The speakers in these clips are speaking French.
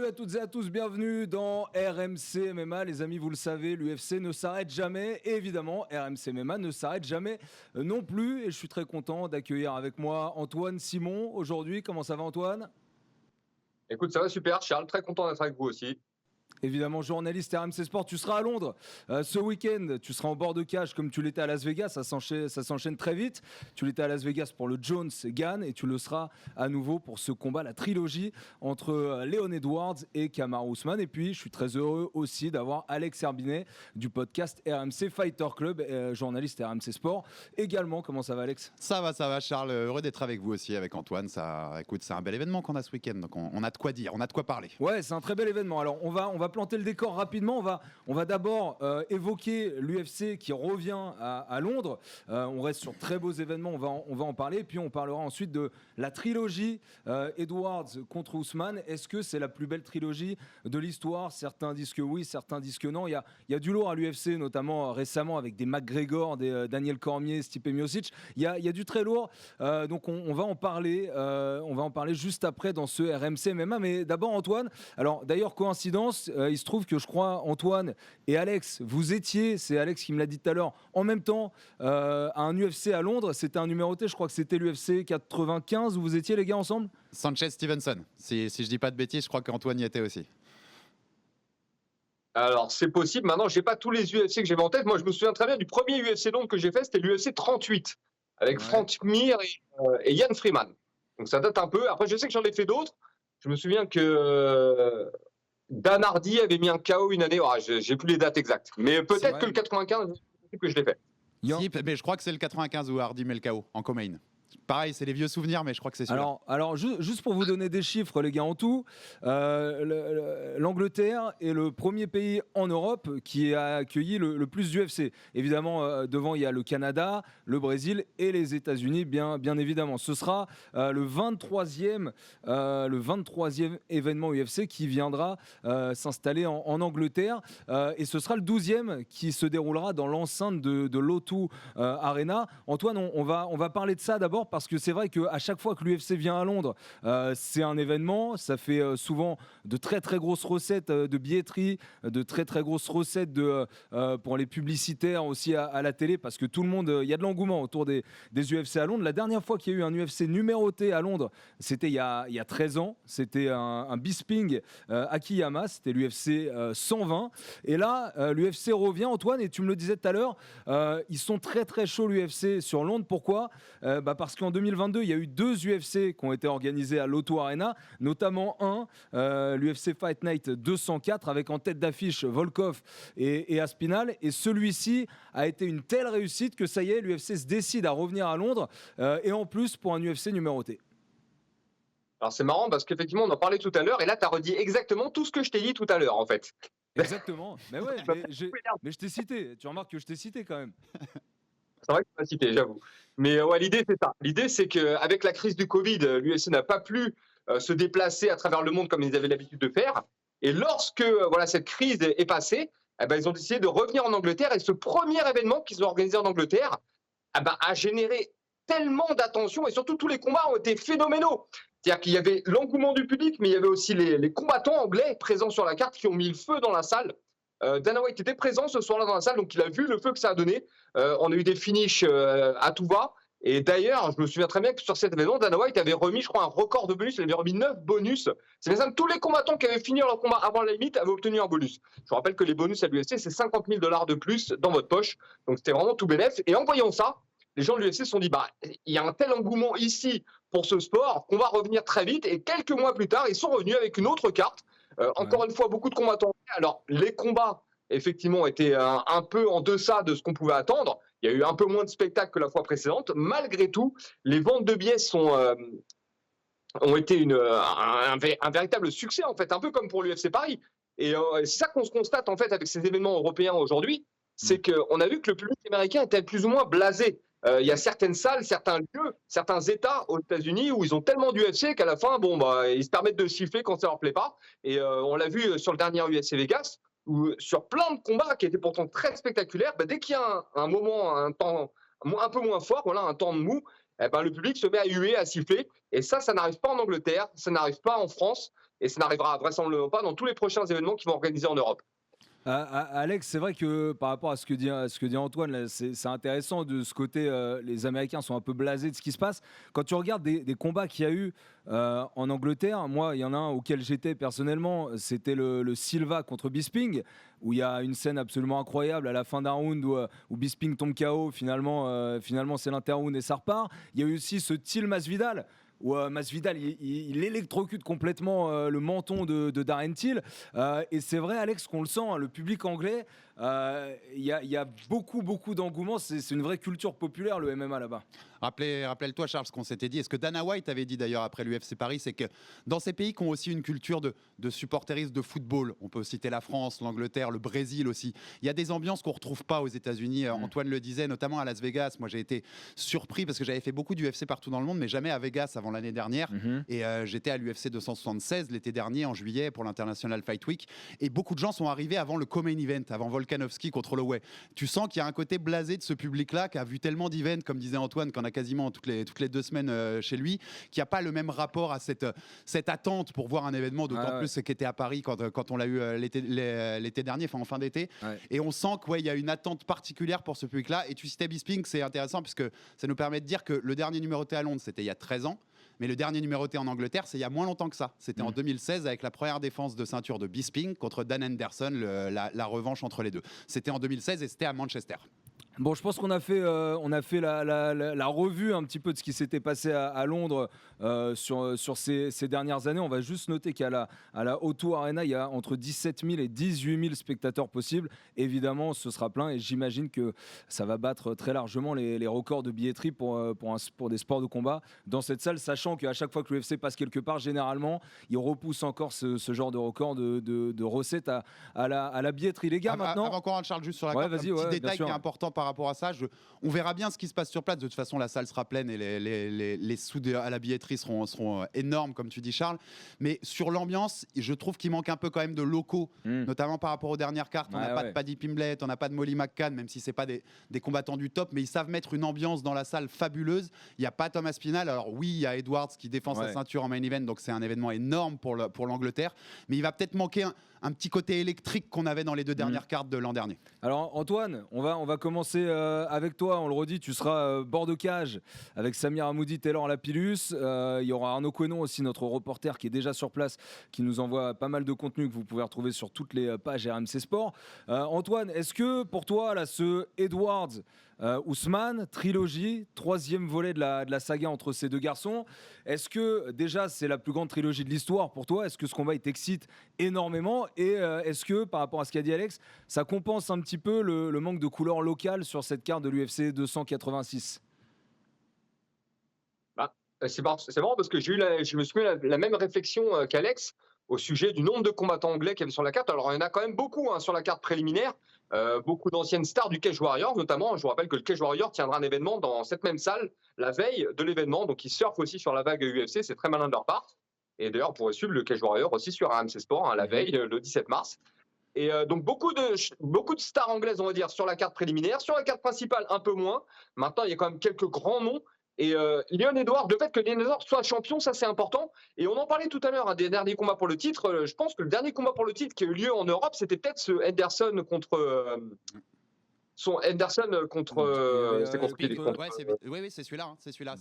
à toutes et à tous, bienvenue dans RMC MMA. Les amis, vous le savez, l'UFC ne s'arrête jamais. Et évidemment, RMC MMA ne s'arrête jamais non plus. Et je suis très content d'accueillir avec moi Antoine Simon aujourd'hui. Comment ça va, Antoine ? Écoute, ça va super, Charles. Très content d'être avec vous aussi. Évidemment, journaliste RMC Sport, tu seras à Londres ce week-end, tu seras en bord de cage comme tu l'étais à Las Vegas, ça s'enchaîne très vite. Tu l'étais à Las Vegas pour le Jones-Gann et tu le seras à nouveau pour ce combat, la trilogie entre Leon Edwards et Kamaru Usman. Et puis, je suis très heureux aussi d'avoir Alex Herbinet du podcast RMC Fighter Club, journaliste RMC Sport également. Comment ça va, Alex ? Ça va Charles, heureux d'être avec vous aussi, avec Antoine. Écoute, c'est un bel événement qu'on a ce week-end, donc on a de quoi dire, on a de quoi parler. Ouais, c'est un très bel événement. Alors, on va planter le décor rapidement. On va d'abord évoquer l'UFC qui revient à Londres. On reste sur très beaux événements, on va en parler. Puis on parlera ensuite de la trilogie Edwards contre Usman. Est-ce que c'est la plus belle trilogie de l'histoire ? Certains disent que oui, certains disent que non. Il y a du lourd à l'UFC, notamment récemment avec des McGregor, des Daniel Cormier, Stipe Miocic. Il y a du très lourd. Donc on va en parler. On va en parler juste après dans ce RMC MMA. Mais d'abord, Antoine. Alors d'ailleurs, coïncidence, il se trouve que je crois, Antoine et Alex, vous étiez, c'est Alex qui me l'a dit tout à l'heure, en même temps à un UFC à Londres. C'était un numéroté, je crois que c'était l'UFC 95 où vous étiez les gars ensemble. Sanchez Stevenson, si je dis pas de bêtises, je crois qu'Antoine y était aussi. Alors, c'est possible. Maintenant, j'ai pas tous les UFC que j'avais en tête. Moi, je me souviens très bien du premier UFC Londres que j'ai fait, c'était l'UFC 38 avec Frank Mir et Ian Freeman. Donc, ça date un peu. Après, je sais que j'en ai fait d'autres. Je me souviens que Dan Hardy avait mis un KO une année. J'ai plus les dates exactes. Mais peut-être que le 95, que je l'ai fait. Si, mais je crois que c'est le 95 où Hardy met le KO en co-main. Pareil, c'est les vieux souvenirs, mais je crois que c'est celui-là. Alors juste pour vous donner des chiffres, les gars, en tout, l'Angleterre est le premier pays en Europe qui a accueilli le plus d'UFC. Évidemment, devant, il y a le Canada, le Brésil et les États-Unis, bien évidemment. Ce sera le 23e événement UFC qui viendra s'installer en Angleterre. Et ce sera le 12e qui se déroulera dans l'enceinte de l'O2 Arena. Antoine, on va parler de ça d'abord parce que c'est vrai qu'à chaque fois que l'UFC vient à Londres, c'est un événement. Ça fait souvent de très très grosses recettes de billetterie, de très très grosses recettes pour les publicitaires aussi à la télé, parce que tout le monde, il y a de l'engouement autour des UFC à Londres. La dernière fois qu'il y a eu un UFC numéroté à Londres, c'était il y a 13 ans. C'était un Bisping Akiyama, c'était l'UFC 120. Et là, l'UFC revient, Antoine, et tu me le disais tout à l'heure, ils sont très très chauds l'UFC sur Londres. Pourquoi ? Parce qu'en 2022, il y a eu 2 UFC qui ont été organisés à l'O2 Arena, notamment l'UFC Fight Night 204 avec en tête d'affiche Volkov et Aspinall. Et celui-ci a été une telle réussite que ça y est, l'UFC se décide à revenir à Londres et en plus pour un UFC numéroté. Alors c'est marrant parce qu'effectivement, on en parlait tout à l'heure et là, tu as redit exactement tout ce que je t'ai dit tout à l'heure en fait. Exactement. Mais ouais, mais je t'ai cité. Tu remarques que je t'ai cité quand même. C'est vrai que tu m'as cité, j'avoue. Mais ouais, l'idée, c'est ça. L'idée, c'est qu'avec la crise du Covid, l'UFC n'a pas pu se déplacer à travers le monde comme ils avaient l'habitude de faire. Et lorsque cette crise est passée, ils ont décidé de revenir en Angleterre. Et ce premier événement qu'ils ont organisé en Angleterre a généré tellement d'attention. Et surtout, tous les combats ont été phénoménaux. C'est-à-dire qu'il y avait l'engouement du public, mais il y avait aussi les combattants anglais présents sur la carte qui ont mis le feu dans la salle. Dana White était présent ce soir-là dans la salle, donc il a vu le feu que ça a donné. On a eu des finishes à tout va. Et d'ailleurs, je me souviens très bien que sur cet événement, Dana White avait remis, je crois, un record de bonus. Il avait remis 9 bonus. C'est bien simple, tous les combattants qui avaient fini leur combat avant la limite avaient obtenu un bonus. Je vous rappelle que les bonus à l'UFC, c'est $50 000 de plus dans votre poche. Donc c'était vraiment tout bénef. Et en voyant ça, les gens de l'UFC se sont dit, il y a un tel engouement ici pour ce sport qu'on va revenir très vite. Et quelques mois plus tard, ils sont revenus avec une autre carte. Encore une fois, beaucoup de combattants. Alors, les combats, effectivement, étaient un peu en deçà de ce qu'on pouvait attendre. Il y a eu un peu moins de spectacles que la fois précédente. Malgré tout, les ventes de billets ont été un véritable succès, en fait, un peu comme pour l'UFC Paris. Et c'est ça qu'on se constate, en fait, avec ces événements européens aujourd'hui. C'est qu'on a vu que le public américain était plus ou moins blasé. Il y a certaines salles, certains lieux, certains États aux États-Unis où ils ont tellement d'UFC qu'à la fin, ils se permettent de siffler quand ça leur plaît pas. Et on l'a vu sur le dernier UFC Vegas, où sur plein de combats qui étaient pourtant très spectaculaires, dès qu'il y a un moment, un temps un peu moins fort, un temps de mou, le public se met à huer, à siffler. Et ça n'arrive pas en Angleterre, ça n'arrive pas en France. et ça n'arrivera vraisemblablement pas dans tous les prochains événements qui vont organiser en Europe. Alex, c'est vrai que par rapport à ce que dit Antoine, là, c'est intéressant de ce côté. Les Américains sont un peu blasés de ce qui se passe. Quand tu regardes des combats qu'il y a eu en Angleterre, moi, il y en a un auquel j'étais personnellement, c'était le Silva contre Bisping, où il y a une scène absolument incroyable à la fin d'un round où Bisping tombe KO. Finalement, c'est l'interround et ça repart. Il y a eu aussi ce Till Masvidal, où Masvidal il électrocute complètement le menton de Darren Till. Et c'est vrai, Alex, qu'on le sent, hein, le public anglais, il y a beaucoup d'engouement. C'est une vraie culture populaire, le MMA là-bas. Rappelle-toi, Charles, ce qu'on s'était dit. Et ce que Dana White avait dit d'ailleurs après l'UFC Paris, c'est que dans ces pays qui ont aussi une culture de supporterisme de football, on peut citer la France, l'Angleterre, le Brésil aussi, il y a des ambiances qu'on ne retrouve pas aux États-Unis. Antoine le disait, notamment à Las Vegas. Moi, j'ai été surpris parce que j'avais fait beaucoup d'UFC partout dans le monde, mais jamais à Vegas avant l'année dernière. Et j'étais à l'UFC 276 l'été dernier, en juillet, pour l'International Fight Week. Et beaucoup de gens sont arrivés avant le co-main event, avant Volkanovski contre Holloway. Tu sens qu'il y a un côté blasé de ce public-là qui a vu tellement d'events, comme disait Antoine, qu'on a quasiment toutes les 2 semaines chez lui, qui n'a pas le même rapport à cette attente pour voir un événement, d'autant plus qui était à Paris quand on l'a eu l'été dernier, enfin en fin d'été. Et on sent qu'il y a une attente particulière pour ce public-là. Et tu citais Bisping, c'est intéressant puisque ça nous permet de dire que le dernier numéroté à Londres, c'était il y a 13 ans. Mais le dernier numéroté en Angleterre, c'est il y a moins longtemps que ça. C'était en 2016 avec la première défense de ceinture de Bisping contre Dan Henderson, la revanche entre les deux. C'était en 2016 et c'était à Manchester. Bon, je pense qu'on a fait la revue un petit peu de ce qui s'était passé à Londres sur ces dernières années. On va juste noter qu'à la O2 Arena, il y a entre 17 000 et 18 000 spectateurs possibles. Évidemment, ce sera plein et j'imagine que ça va battre très largement les records de billetterie pour des sports de combat dans cette salle, sachant qu'à chaque fois que l'UFC passe quelque part, généralement, il repousse encore ce genre de record de recettes à la billetterie. Les gars, maintenant... Avant qu'on rentre, Charles, juste sur la carte, un petit détail qui est important par rapport à ça. On verra bien ce qui se passe sur place. De toute façon, la salle sera pleine et les sous à la billetterie seront énormes, comme tu dis, Charles. Mais sur l'ambiance, je trouve qu'il manque un peu quand même de locaux, notamment par rapport aux dernières cartes. On n'a pas de Paddy Pimblett, on n'a pas de Molly McCann, même si c'est pas des combattants du top, mais ils savent mettre une ambiance dans la salle fabuleuse. Il n'y a pas Thomas Spinal. Alors oui, il y a Edwards qui défend sa ceinture en main event, donc c'est un événement énorme pour l'Angleterre. Mais il va peut-être manquer un petit côté électrique qu'on avait dans les 2 dernières cartes de l'an dernier. Alors Antoine, on va commencer avec toi. On le redit, tu seras bord de cage avec Samir Hamoudi, Taylor Lapillus. Il y aura Arnaud Coenon aussi, notre reporter qui est déjà sur place, qui nous envoie pas mal de contenu que vous pouvez retrouver sur toutes les pages RMC Sport. Antoine, est-ce que pour toi, là, ce Edwards Ousmane, trilogie, 3e volet de la saga entre ces 2 garçons. Est-ce que déjà c'est la plus grande trilogie de l'histoire pour toi? Est-ce que ce combat il t'excite énormément? Et est-ce que par rapport à ce qu'a dit Alex, ça compense un petit peu le manque de couleur locale sur cette carte de l'UFC 286? C'est marrant parce que je me suis fait la même réflexion qu'Alex au sujet du nombre de combattants anglais qu'il y avait sur la carte. Alors il y en a quand même beaucoup sur la carte préliminaire. Beaucoup d'anciennes stars du Cage Warrior, notamment. Je vous rappelle que le Cage Warrior tiendra un événement dans cette même salle la veille de l'événement. Donc ils surfent aussi sur la vague UFC. C'est très malin de leur part. Et d'ailleurs, on pourrait suivre le Cage Warrior aussi sur RMC Sport la veille, le 17 mars. Et donc beaucoup de stars anglaises, on va dire, sur la carte préliminaire. Sur la carte principale, un peu moins. Maintenant, il y a quand même quelques grands noms. Et Leon Edwards, le fait que Leon Edwards soit champion, ça c'est important. Et on en parlait tout à l'heure, des derniers combats pour le titre. Je pense que le dernier combat pour le titre qui a eu lieu en Europe, c'était peut-être ce Henderson contre... Oui, c'est celui-là. C'est celui-là.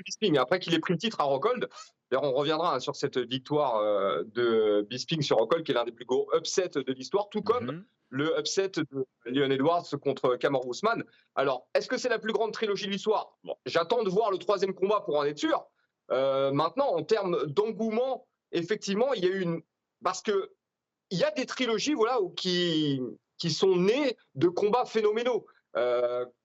Bisping, après qu'il ait pris le titre à Rockhold. D'ailleurs, on reviendra sur cette victoire de Bisping sur Rockhold, qui est l'un des plus gros upsets de l'histoire, tout comme le upset de Leon Edwards contre Kamaru Usman. Alors, est-ce que c'est la plus grande trilogie de l'histoire? Bon, j'attends de voir le 3e combat pour en être sûr. Maintenant, en termes d'engouement, effectivement, il y a eu parce que il y a des trilogies, qui sont nées de combats phénoménaux.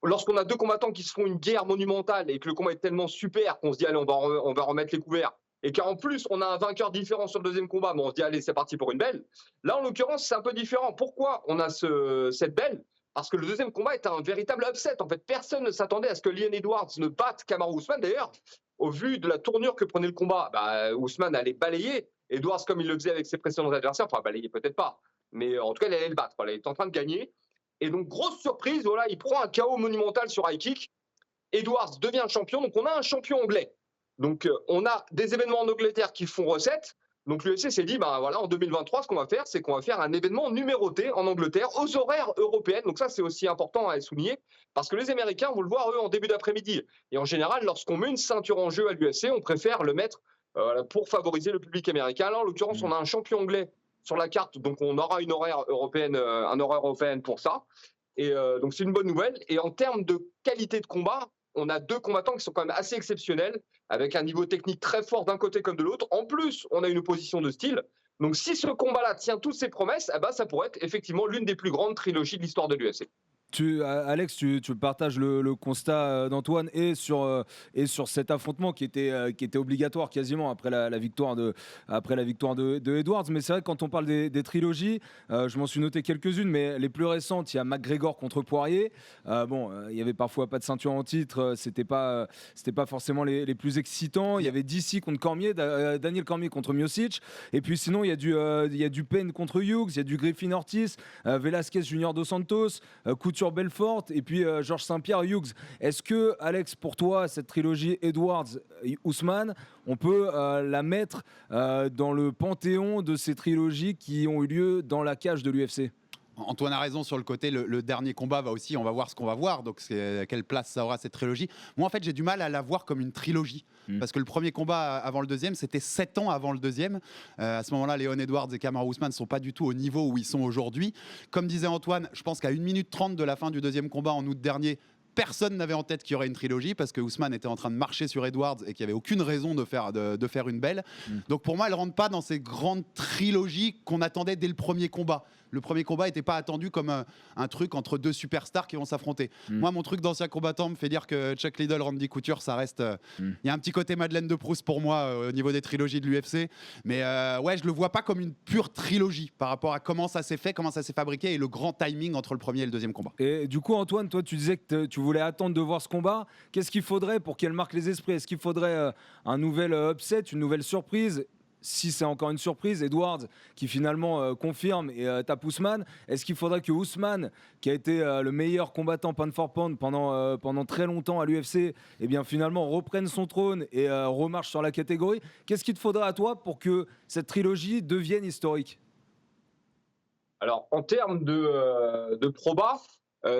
Lorsqu'on a 2 combattants qui se font une guerre monumentale et que le combat est tellement super qu'on se dit allez, on va remettre les couverts, et qu'en plus on a un vainqueur différent sur le 2e combat, mais on se dit allez, c'est parti pour une belle. Là en l'occurrence c'est un peu différent. Pourquoi on a cette belle? Parce que le 2e combat est un véritable upset. En fait, personne ne s'attendait à ce que Leon Edwards ne batte Kamaru Usman. D'ailleurs, au vu de la tournure que prenait le combat, Usman allait balayer Edwards comme il le faisait avec ses précédents adversaires. Enfin, balayer peut-être pas, mais en tout cas il allait le battre. Il est en train de gagner. Et donc, grosse surprise, il prend un KO monumental sur high kick. Edwards devient champion, donc on a un champion anglais. Donc, on a des événements en Angleterre qui font recette. Donc, l'UFC s'est dit, ben voilà, en 2023, ce qu'on va faire, c'est qu'on va faire un événement numéroté en Angleterre aux horaires européennes. Donc, ça, c'est aussi important à souligner parce que les Américains vont le voir, eux, en début d'après-midi. Et en général, lorsqu'on met une ceinture en jeu à l'UFC, on préfère le mettre pour favoriser le public américain. Là, en l'occurrence, on a un champion anglais sur la carte, donc on aura une horaire européenne, un horaire européen pour ça. Et donc, c'est une bonne nouvelle. Et en termes de qualité de combat, on a deux combattants qui sont quand même assez exceptionnels, avec un niveau technique très fort d'un côté comme de l'autre. En plus, on a une opposition de style. Donc, si ce combat-là tient toutes ses promesses, eh ben, ça pourrait être effectivement l'une des plus grandes trilogies de l'histoire de l'UFC. Alex, tu partages le constat d'Antoine et sur cet affrontement qui était obligatoire quasiment après la victoire de Edwards. Mais c'est vrai que quand on parle des trilogies, je m'en suis noté quelques-unes, mais les plus récentes, il y a McGregor contre Poirier. Il y avait parfois pas de ceinture en titre, c'était pas forcément les plus excitants. Il y avait DC contre Cormier, Daniel Cormier contre Miocic. Et puis sinon, il y a du Payne contre Hughes, il y a du Griffin Ortiz, Velasquez Junior dos Santos, Couture Belfort et puis Georges Saint-Pierre Hughes. Est-ce que, Alex, pour toi, cette trilogie Edwards-Ousmane, on peut la mettre dans le panthéon de ces trilogies qui ont eu lieu dans la cage de l'UFC ? Antoine a raison sur le côté, le dernier combat va aussi, on va voir ce qu'on va voir, donc quelle place ça aura cette trilogie. Moi en fait j'ai du mal à la voir comme une trilogie, parce que le premier combat avant le deuxième, c'était 7 ans avant le deuxième. À ce moment-là, Leon Edwards et Kamaru Usman ne sont pas du tout au niveau où ils sont aujourd'hui. Comme disait Antoine, je pense qu'à 1 minute 30 de la fin du deuxième combat en août dernier, personne n'avait en tête qu'il y aurait une trilogie parce que Ousmane était en train de marcher sur Edwards et qu'il n'y avait aucune raison de faire une belle. Donc pour moi, elle ne rentre pas dans ces grandes trilogies qu'on attendait dès le premier combat. Le premier combat n'était pas attendu comme un truc entre deux superstars qui vont s'affronter. Moi, mon truc d'ancien combattant me fait dire que Chuck Liddell, Randy Couture, ça reste... Il y a un petit côté Madeleine de Proust pour moi au niveau des trilogies de l'UFC. Mais ouais, je ne le vois pas comme une pure trilogie par rapport à comment ça s'est fait, comment ça s'est fabriqué et le grand timing entre le premier et le deuxième combat. Et du coup, Antoine, toi, tu disais que tu voulais attendre de voir ce combat. Qu'est-ce qu'il faudrait pour qu'elle marque les esprits ? Est-ce qu'il faudrait un nouvel upset, une nouvelle surprise ? Si c'est encore une surprise, Edwards qui finalement confirme et tape Ousmane, est-ce qu'il faudrait que Ousmane, qui a été le meilleur combattant pound for pound pendant très longtemps à l'UFC, eh bien finalement reprenne son trône et remarche sur la catégorie ? Qu'est-ce qu'il te faudrait à toi pour que cette trilogie devienne historique ? Alors, en termes de proba,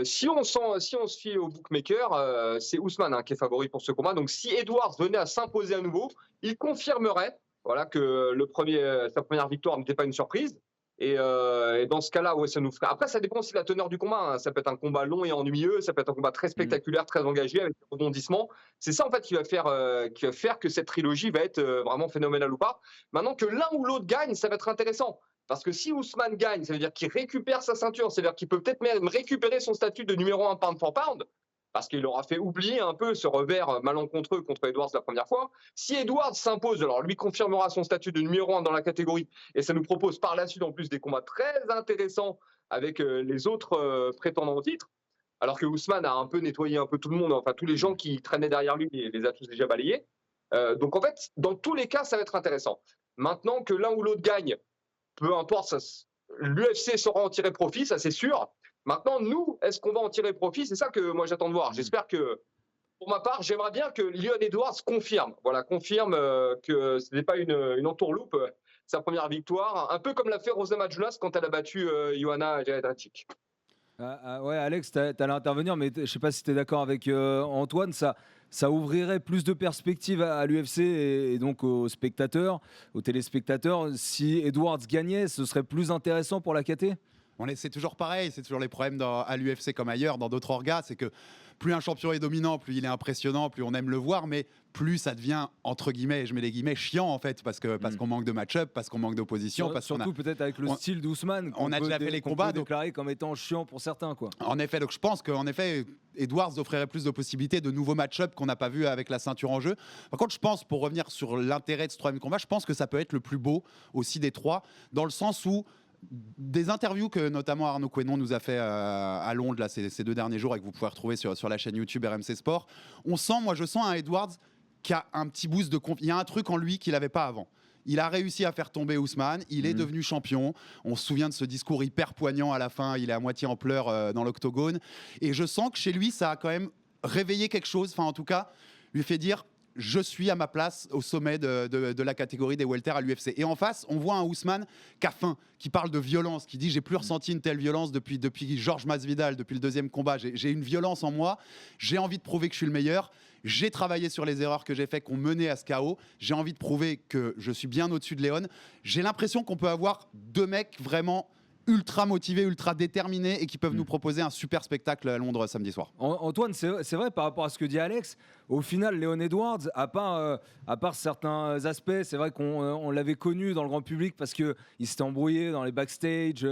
si on se fie au bookmaker, c'est Ousmane qui est favori pour ce combat. Donc, si Edwards venait à s'imposer à nouveau, il confirmerait que sa première victoire n'était pas une surprise. Et dans ce cas-là, ouais, ça nous ferait. Après, ça dépend aussi de la teneur du combat. Ça peut être un combat long et ennuyeux, ça peut être un combat très spectaculaire, très engagé, avec des rebondissements. C'est ça, en fait, qui va faire que cette trilogie va être vraiment phénoménale ou pas. Maintenant que l'un ou l'autre gagne, ça va être intéressant. Parce que si Ousmane gagne, ça veut dire qu'il récupère sa ceinture, c'est-à-dire qu'il peut peut-être même récupérer son statut de numéro 1 pound for pound, parce qu'il aura fait oublier un peu ce revers malencontreux contre Edwards la première fois. Si Edwards s'impose, alors lui confirmera son statut de numéro 1 dans la catégorie, et ça nous propose par la suite en plus des combats très intéressants avec les autres prétendants au titre, alors que Ousmane a un peu nettoyé un peu tout le monde, enfin tous les gens qui traînaient derrière lui, il les a tous déjà balayés. Donc en fait, dans tous les cas, ça va être intéressant. Maintenant que l'un ou l'autre gagne, peu importe, l'UFC saura en tirer profit, ça c'est sûr. Maintenant, nous, est-ce qu'on va en tirer profit ? C'est ça que moi j'attends de voir. J'espère que, pour ma part, j'aimerais bien que Leon Edwards confirme que ce n'est pas une entourloupe, sa première victoire, un peu comme l'a fait Rosa Majulas quand elle a battu Joanna Jędrzejczyk. Ouais, Alex, tu allais intervenir, mais je ne sais pas si tu es d'accord avec Antoine. Ça ouvrirait plus de perspectives à l'UFC et donc aux spectateurs, aux téléspectateurs. Si Edwards gagnait, ce serait plus intéressant pour la KT ? C'est toujours pareil, c'est toujours les problèmes à l'UFC comme ailleurs, dans d'autres orgas, c'est que plus un champion est dominant, plus il est impressionnant, plus on aime le voir, mais plus ça devient, entre guillemets, je mets les guillemets, chiant en fait, parce qu'on manque de match-up, parce qu'on manque d'opposition. Surtout peut-être avec le style d'Ousmane, on a déjà fait les combats, déclarés comme étant chiant pour certains, quoi. En effet, donc je pense qu'en effet, Edwards offrirait plus de possibilités, de nouveaux match-up qu'on n'a pas vu avec la ceinture en jeu. Par contre, je pense, pour revenir sur l'intérêt de ce troisième combat, je pense que ça peut être le plus beau aussi des trois, dans le sens où des interviews que notamment Arnaud Quenon nous a fait à Londres là, ces 2 derniers jours et que vous pouvez retrouver sur la chaîne YouTube RMC Sport, je sens un Edwards qui a un petit boost de confiance. Il y a un truc en lui qu'il n'avait pas avant. Il a réussi à faire tomber Ousmane, il est devenu champion. On se souvient de ce discours hyper poignant à la fin, il est à moitié en pleurs dans l'octogone. Et je sens que chez lui, ça a quand même réveillé quelque chose, enfin en tout cas, lui fait dire... je suis à ma place au sommet de la catégorie des welter à l'UFC. Et en face, on voit un Ousmane qui a faim, qui parle de violence, qui dit j'ai plus ressenti une telle violence depuis Georges Masvidal, depuis le deuxième combat. J'ai une violence en moi, j'ai envie de prouver que je suis le meilleur. J'ai travaillé sur les erreurs que j'ai faites, qui ont mené à ce chaos. J'ai envie de prouver que je suis bien au-dessus de Léon. J'ai l'impression qu'on peut avoir deux mecs vraiment ultra motivés, ultra déterminés et qui peuvent nous proposer un super spectacle à Londres samedi soir. Antoine, c'est vrai par rapport à ce que dit Alex, au final, Léon Edwards, à part certains aspects, c'est vrai qu'on l'avait connu dans le grand public parce qu'il s'était embrouillé dans les backstage.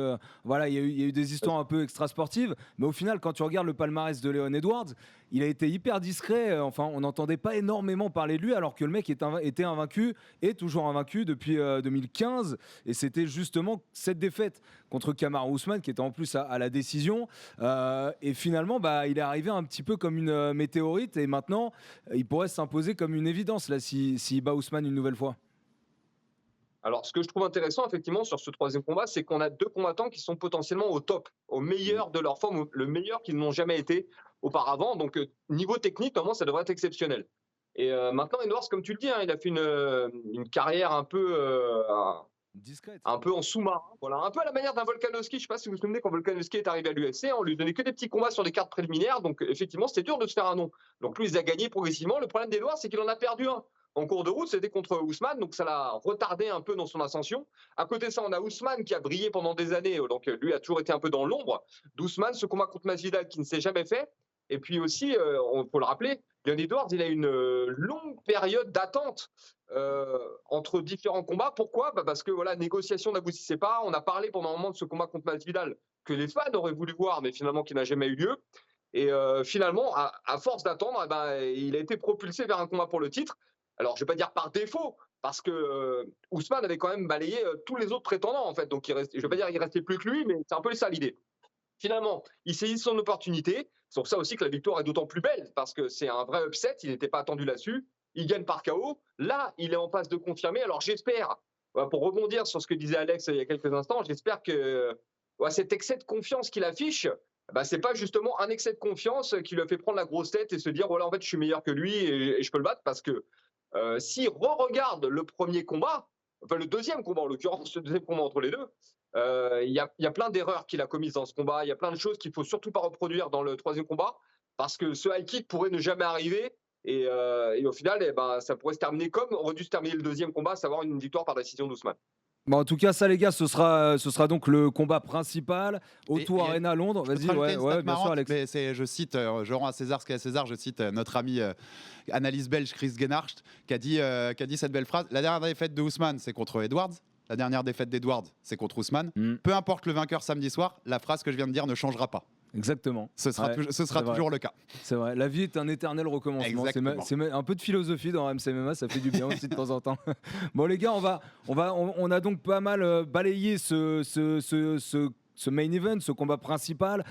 Voilà, il y a eu des histoires un peu extrasportives. Mais au final, quand tu regardes le palmarès de Léon Edwards, il a été hyper discret. Enfin, on n'entendait pas énormément parler de lui alors que le mec était invaincu et toujours invaincu depuis 2015. Et c'était justement cette défaite contre Kamaru Usman qui était en plus à la décision. Et finalement, il est arrivé un petit peu comme une météorite et maintenant, il pourrait s'imposer comme une évidence là s'il bat Usman une nouvelle fois. Alors, ce que je trouve intéressant, effectivement, sur ce troisième combat, c'est qu'on a deux combattants qui sont potentiellement au top, au meilleur de leur forme, le meilleur qu'ils n'ont jamais été auparavant. Donc, niveau technique, normalement, ça devrait être exceptionnel. Et maintenant, Edwards, comme tu le dis, il a fait une carrière un peu Discrète. Un peu en sous-marin, voilà, un peu à la manière d'un Volkanovski. Je ne sais pas si vous vous souvenez, quand Volkanovski est arrivé à l'UFC, on lui donnait que des petits combats sur des cartes préliminaires, donc effectivement c'était dur de se faire un nom. Donc lui il a gagné progressivement. Le problème d'Edouard, c'est qu'il en a perdu un en cours de route, c'était contre Ousmane, donc ça l'a retardé un peu dans son ascension. À côté de ça, on a Ousmane qui a brillé pendant des années, donc lui a toujours été un peu dans l'ombre d'Ousmane, ce combat contre Masvidal qui ne s'est jamais fait. Et puis aussi, on peut le rappeler, Leon Edwards, il a une longue période d'attente entre différents combats. Pourquoi ? Parce que voilà, négociation n'aboutissait pas. On a parlé pendant un moment de ce combat contre Masvidal que les fans auraient voulu voir, mais finalement qui n'a jamais eu lieu. Et finalement, à force d'attendre, il a été propulsé vers un combat pour le titre. Alors, je ne vais pas dire par défaut, parce que Ousmane avait quand même balayé tous les autres prétendants, en fait. Donc, je ne vais pas dire qu'il ne restait plus que lui, mais c'est un peu ça l'idée. Finalement, il saisit son opportunité. C'est pour ça aussi que la victoire est d'autant plus belle, parce que c'est un vrai upset. Il n'était pas attendu là-dessus. Il gagne par KO. Là, il est en passe de confirmer. Alors, j'espère, pour rebondir sur ce que disait Alex il y a quelques instants, j'espère que cet excès de confiance qu'il affiche, ce n'est pas justement un excès de confiance qui lui a fait prendre la grosse tête et se dire, voilà, en fait, je suis meilleur que lui et je peux le battre. Parce que s'il re-regarde le premier combat, enfin le deuxième combat en l'occurrence, le deuxième combat entre les deux, il y a plein d'erreurs qu'il a commises dans ce combat. Il y a plein de choses qu'il ne faut surtout pas reproduire dans le troisième combat parce que ce high kick pourrait ne jamais arriver et au final, ça pourrait se terminer comme aurait dû se terminer le deuxième combat, à savoir une victoire par décision d'Ousmane. Bon, en tout cas, ça, les gars, ce sera donc le combat principal au Tour Arena Londres. Vas-y, bien sûr, Alex. Mais je cite, je rends à César ce qu'est à César, je cite notre ami analyste belge Chris Genhardt qui a dit cette belle phrase. La dernière défaite de Ousmane, c'est contre Edwards. La dernière défaite d'Edwards, c'est contre Ousmane. Peu importe le vainqueur samedi soir, la phrase que je viens de dire ne changera pas. Exactement. Ce sera toujours le cas. C'est vrai. La vie est un éternel recommencement. C'est un peu de philosophie dans MCMA, ça fait du bien aussi de temps en temps. Bon les gars, on a donc pas mal balayé ce main event, ce combat principal,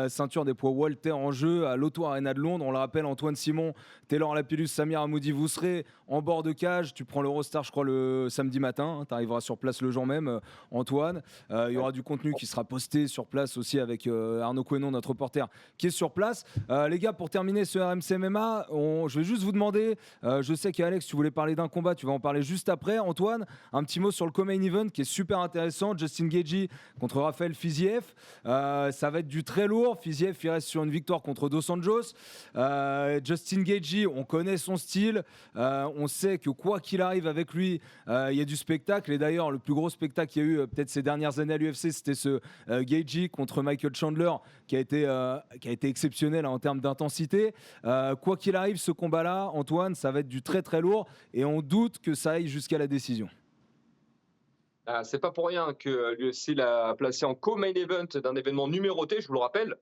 ceinture des poids welter en jeu à l'Auto Arena de Londres. On le rappelle, Antoine Simon, Taylor Lapillus, Samir Hamoudi, vous serez en bord de cage. Tu prends l'Eurostar, je crois, le samedi matin. Tu arriveras sur place le jour même, Antoine. Il y aura du contenu qui sera posté sur place aussi avec Arnaud Coenon, notre reporter, qui est sur place. Les gars, pour terminer ce RMC MMA, je vais juste vous demander, je sais qu'Alex, tu voulais parler d'un combat, tu vas en parler juste après. Antoine, un petit mot sur le co-main event qui est super intéressant. Justin Gaethje contre Raphaël Fiziev. Ça va être du très lourd. Fiziev, il reste sur une victoire contre Dos Anjos. Justin Gaethje, on connaît son style. On sait que quoi qu'il arrive avec lui, il y a du spectacle. Et d'ailleurs, le plus gros spectacle qu'il y a eu peut-être ces dernières années à l'UFC, c'était ce Gaethje contre Michael Chandler qui a été exceptionnel en termes d'intensité. Quoi qu'il arrive, ce combat-là, Antoine, ça va être du très très lourd. Et on doute que ça aille jusqu'à la décision. C'est pas pour rien que l'UFC l'a placé en co-main event d'un événement numéroté, je vous le rappelle,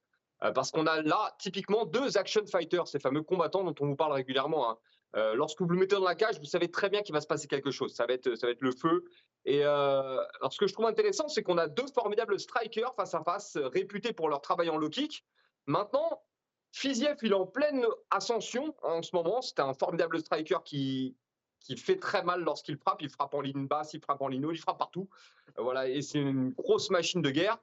parce qu'on a là typiquement deux action fighters, ces fameux combattants dont on vous parle régulièrement. Lorsque vous le mettez dans la cage, vous savez très bien qu'il va se passer quelque chose. Ça va être le feu. Et alors ce que je trouve intéressant, c'est qu'on a deux formidables strikers face à face, réputés pour leur travail en low kick. Maintenant, Fiziev, il est en pleine ascension en ce moment. C'est un formidable striker qui fait très mal lorsqu'il frappe. Il frappe en ligne basse, il frappe en ligne haute, il frappe partout. Voilà, et c'est une grosse machine de guerre.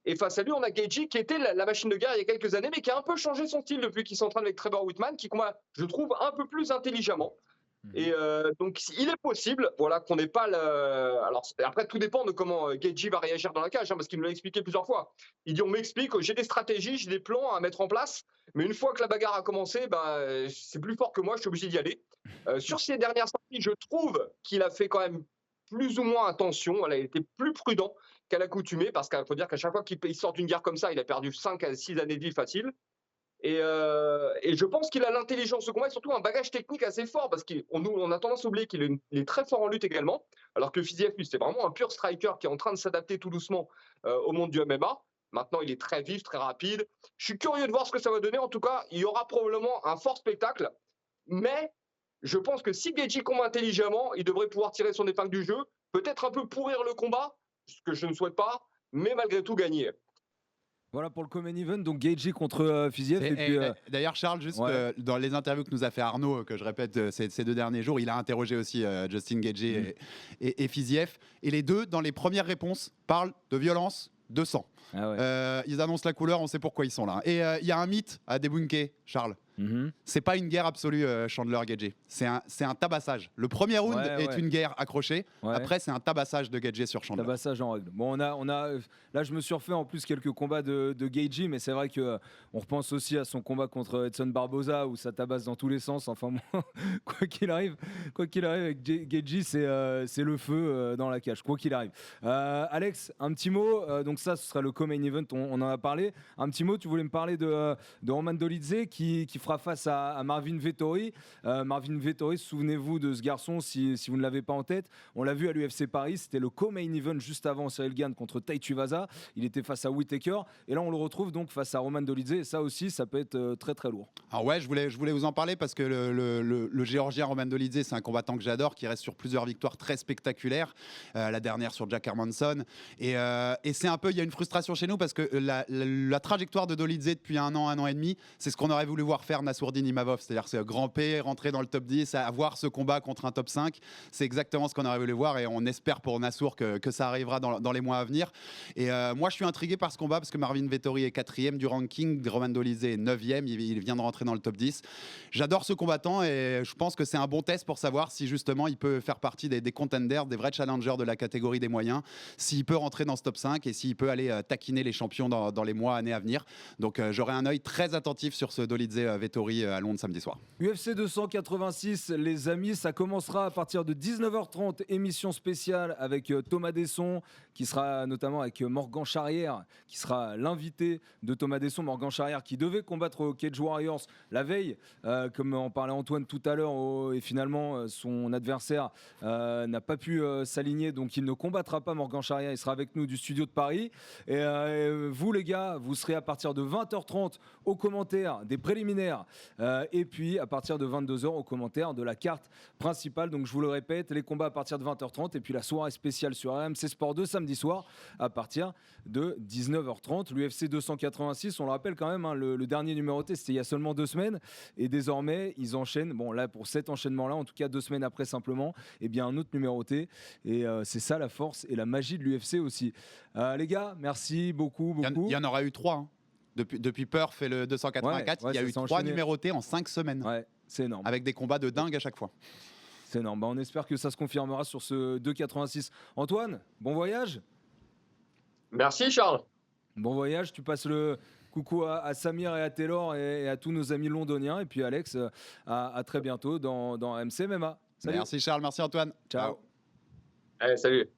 Et face à lui, on a Gaethje qui était la machine de guerre il y a quelques années, mais qui a un peu changé son style depuis qu'il s'entraîne avec Trevor Whitman, qui combat, je trouve, un peu plus intelligemment. Et donc, il est possible, voilà, qu'on n'ait pas le. Alors, après, tout dépend de comment Gaethje va réagir dans la cage, parce qu'il me l'a expliqué plusieurs fois. Il dit, on m'explique, j'ai des stratégies, j'ai des plans à mettre en place, mais une fois que la bagarre a commencé, c'est plus fort que moi, je suis obligé d'y aller. Sur ses dernières sorties, je trouve qu'il a fait quand même plus ou moins attention. Voilà, il était plus prudent qu'à l'accoutumée, parce qu'il faut dire qu'à chaque fois qu'il sort d'une guerre comme ça, il a perdu 5 à 6 années de vie facile. Et je pense qu'il a l'intelligence de combat et surtout un bagage technique assez fort parce qu'on a tendance à oublier qu'il est très fort en lutte également, alors que Fiziev, lui, c'est vraiment un pur striker qui est en train de s'adapter tout doucement au monde du MMA. Maintenant, il est très vif, très rapide. Je suis curieux de voir ce que ça va donner. En tout cas, il y aura probablement un fort spectacle. Mais je pense que si Gaethje combat intelligemment, il devrait pouvoir tirer son épingle du jeu, peut-être un peu pourrir le combat, ce que je ne souhaite pas, mais malgré tout gagner. Voilà pour le Common Event, donc Gaethje contre Fiziev. D'ailleurs, Charles, juste dans les interviews que nous a fait Arnaud, que je répète ces 2 derniers jours, il a interrogé aussi Justin Gaethje et Fiziev. Et les deux, dans les premières réponses, parlent de violence, de sang. Ils annoncent la couleur, on sait pourquoi ils sont là. Et il y a un mythe à débunker, Charles. C'est pas une guerre absolue, Chandler-Gaethje. C'est un tabassage. Le premier round est une guerre accrochée. Après, c'est un tabassage de Gaethje sur Chandler. Tabassage en règle. Bon, là, je me suis refait en plus quelques combats de Gaethje, mais c'est vrai que on repense aussi à son combat contre Edson Barboza où ça tabasse dans tous les sens. Enfin, bon, quoi qu'il arrive avec Gaethje, c'est le feu dans la cage. Quoi qu'il arrive. Alex, un petit mot. Donc ça, ce sera le co-main event. On en a parlé. Un petit mot. Tu voulais me parler de Roman Dolidze qui fera face à Marvin Vettori. Marvin Vettori, souvenez-vous de ce garçon si vous ne l'avez pas en tête. On l'a vu à l'UFC Paris, c'était le co-main event juste avant Cyril Gane contre Tai Tuivasa. Il était face à Whittaker et là on le retrouve donc face à Roman Dolidze et ça aussi ça peut être très très lourd. Alors je voulais vous en parler parce que le Géorgien Roman Dolidze, c'est un combattant que j'adore qui reste sur plusieurs victoires très spectaculaires. La dernière sur Jack Hermanson et c'est un peu, il y a une frustration chez nous parce que la trajectoire de Dolidze depuis un an et demi, c'est ce qu'on aurait voulu voir faire Nassourdine Imavov, c'est-à-dire c'est grand P, rentrer dans le top 10, avoir ce combat contre un top 5, c'est exactement ce qu'on aurait voulu voir et on espère pour Nassour que ça arrivera dans les mois à venir. Et moi je suis intrigué par ce combat parce que Marvin Vettori est 4e du ranking, Roman Dolidze est 9e, il vient de rentrer dans le top 10. J'adore ce combattant et je pense que c'est un bon test pour savoir si justement il peut faire partie des contenders, des vrais challengers de la catégorie des moyens, s'il peut rentrer dans ce top 5 et s'il peut aller taquiner les champions dans les mois, années à venir. Donc j'aurai un œil très attentif sur ce Dolidze Vettori à Londres samedi soir. UFC 286, les amis, ça commencera à partir de 19h30, émission spéciale avec Thomas Desson, qui sera notamment avec Morgan Charrière, qui sera l'invité de Thomas Desson. Morgan Charrière qui devait combattre au Cage Warriors la veille, comme en parlait Antoine tout à l'heure, et finalement son adversaire n'a pas pu s'aligner, donc il ne combattra pas Morgan Charrière, il sera avec nous du studio de Paris. Et vous les gars, vous serez à partir de 20h30 aux commentaires des préliminaires et puis à partir de 22h aux commentaires de la carte principale. Donc je vous le répète, les combats à partir de 20h30 et puis la soirée spéciale sur RMC Sport 2 samedi soir à partir de 19h30. L'UFC 286, on le rappelle quand même, le dernier numéroté c'était il y a seulement 2 semaines et désormais ils enchaînent, bon là pour cet enchaînement là en tout cas 2 semaines après simplement, et bien un autre numéroté et c'est ça la force et la magie de l'UFC aussi. Les gars, merci beaucoup. Il y en aura eu 3 hein. Depuis Perf et le 284, il y a eu 3 numérotés en 5 semaines. Ouais, c'est énorme. Avec des combats de dingue à chaque fois. C'est énorme. On espère que ça se confirmera sur ce 286. Antoine, bon voyage. Merci Charles. Bon voyage. Tu passes le coucou à Samir et à Taylor et à tous nos amis londoniens. Et puis Alex, à très bientôt dans RMC MMA. Salut. Merci Charles, merci Antoine. Ciao. Allez, salut.